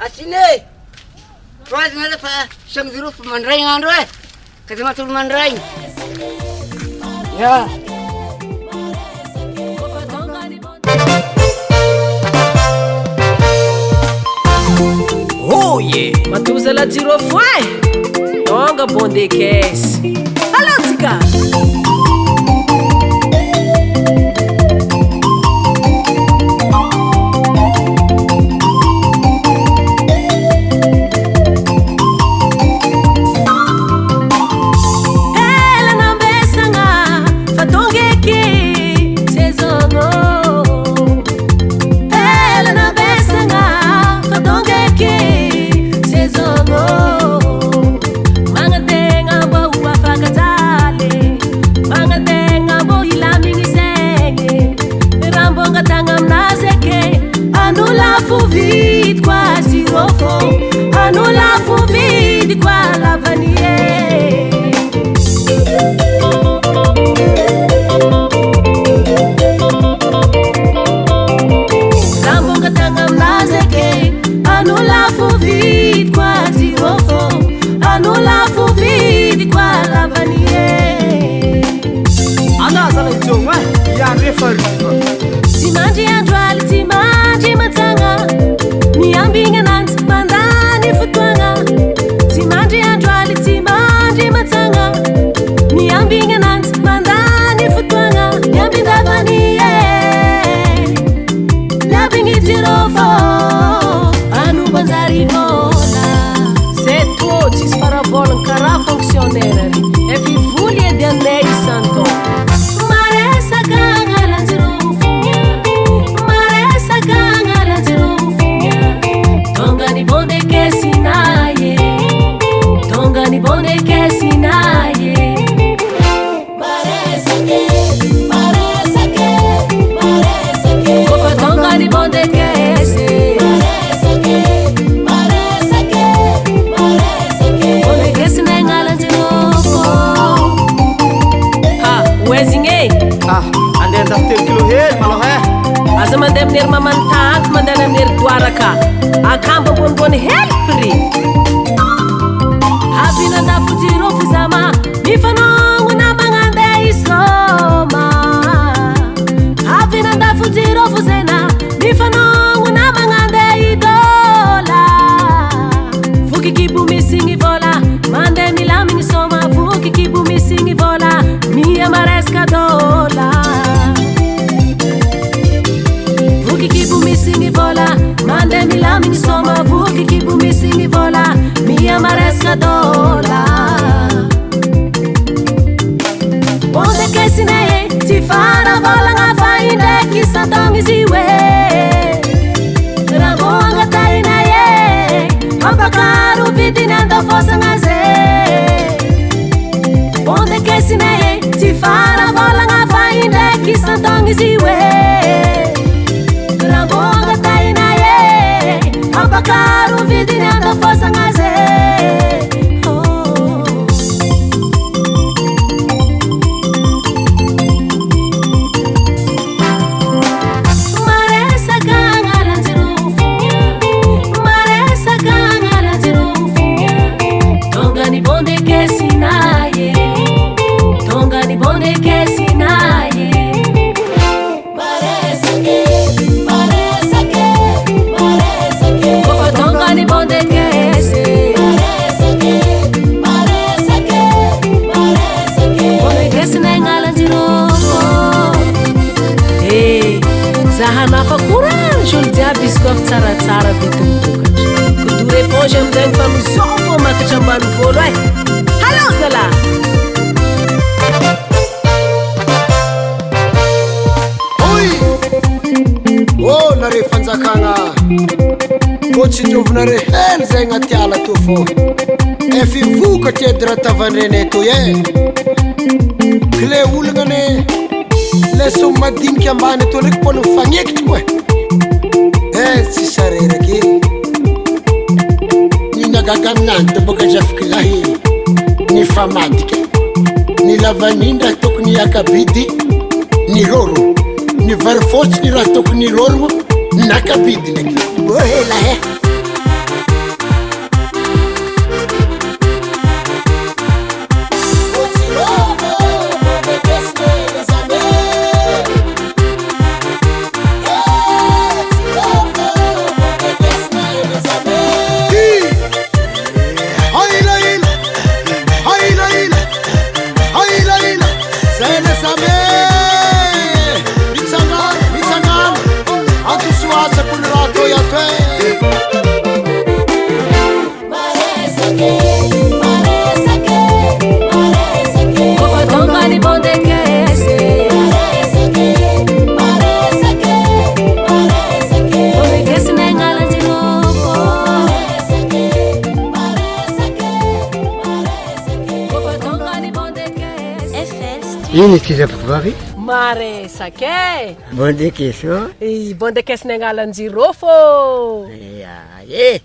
Asini. Tuas ngada fa samduru mandrai ngandro Kadima tul mandrai. Ya. Oh yeah, matuza la tiro foi. Tonga bonde case. Alô, tika. Timanji andwali timanji matanga miambinga nanti mandani futwanga timanji andwali timanji matanga miambinga nanti mandani futwanga miambindavaniye miambingitirofo anu banzarivola C'est trop, tu se feras bon un cara fonctionnaire. Et puis vous les derniers santo. Asa mandem ner mamantat mandana ner dwaraka akamba bonbon helpri habina da futiro fizama mifanongo na mangande isoma habina da futiro fuzena mifanongo na mangande idola fuki kibu missing vola mande milami nisoma fuki kibu missing vola mia maresca dola kibu missing vola mande milami nisoma vuki kibu missing vola mia maresca dola bonde kesine ti fara vola nga fainde kisandongi ziwe ramonga taina ye ambakaru vidinando fosa ngaze bonde kesine ti fara vola nga fainde kisandongi ziwe Ramonga taina ye ambakaru vidinando fosa ngaze Maresa kangala zirufunya Maresa kangala zirufunya Tonga ni bonde kesi naye Tonga ni bonde kesi naye Ni bonde kesi bonde kesi na ngala jirofo zahana fa kuran jul diabi skof tsara tsara vitumbuka kudure pojem den fam sofo makachamba nfolai hello zala oi oh na refanjakanga Kotsindrovina rehely zay agnaty ala to fô efa ivokatra edy raha tavandrenay to e le olagna le somy madinika ambany to ndraiky mbola mifagnekitry koa tsy sareraky ninagaga aminany da boka zafiky lahy ny famadika ny lavanindra tokony akabidy ny roro ny vary fotsiny raha tokony roro nakabidy ndraiky hela iny ty zapako vavy maresake bonde keso i bonde kesiny angalany jirofô e